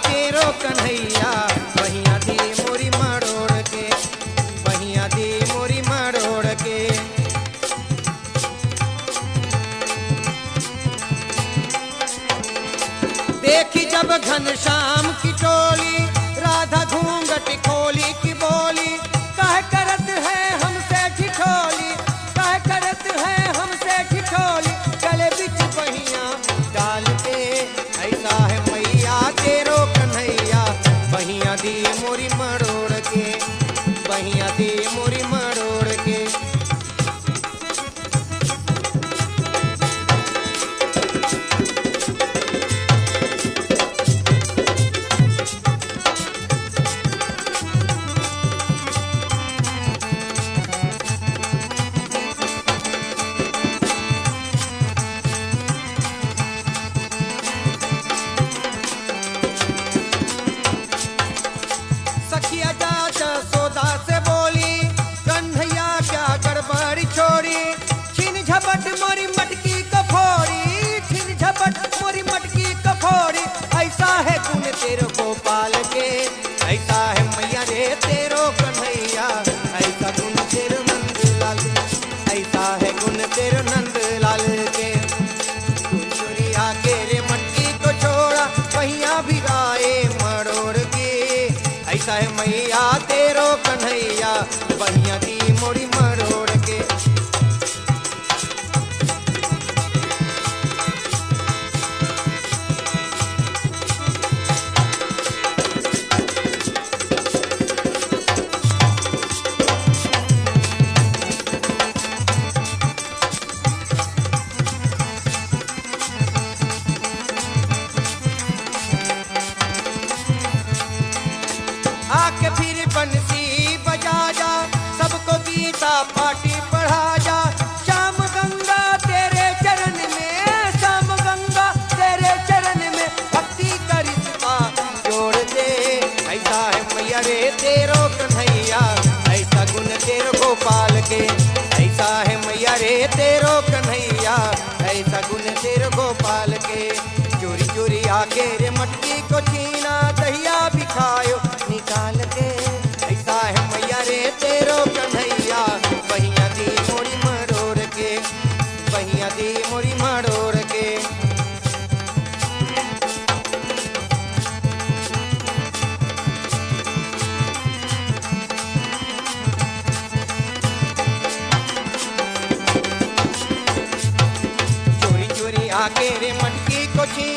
तेरो कन्हैया बहिया दी मोरी मरोड़ के, बहिया दी मोरी मरोड़ के। देखी जब घनश्याम की टोली राधा घूंघट खोली की बोली, कह करत है हमसे ठिठोली, कह करत है हमसे ठिठोली, गले बिच बहिया डाल के। ऐसा है मैया तेरो कन्हैया बहिया दी मोरी मरोड़ के, बहिया दी मोरी मरोड़ के। सखिया जात सोदा से बोली, कन्हैया क्या गड़बड़ी छोड़ी, छिन झपट मोरी मटकी कफोरी, छिन झपट मोरी मटकी कफोरी। ऐसा है गुण तेरो गोपाल के, ऐसा है मैया रे तेरो कन्हैया, ऐसा गुण तेरो नंदलाल, ऐसा है गुण तेरो नंदलाल के। चुरिया के रे मटकी को छोड़ा, पहिया भी गाए मरोड़ के। ऐसा है मैया तेरो कन्हैया बहिया दी मोरी मरोड़ के। आके फिर बंसी बजा जा, सबको गीता पाठी पढ़ा जा। श्याम गंगा तेरे चरण में, श्याम गंगा तेरे चरण में, भक्ति का रिश्ता जोड़ दे। ऐसा है मैया रे तेरो कन्हैया, ऐसा गुण तेरो गोपाल के। ऐसा है मैया रे तेरो कन्हैया, ऐसा गुण तेरो गोपाल के। चोरी चोरी आके रे मटकी को छीना, दहिया भी खायो निकाल के। ऐसा है मैया रे तेरो कन्हैया बहिया दी मोरी मरोड़ के, बहिया दी मोरी मरोड़ के। चोरी चोरी आके रे मटकी को छीना,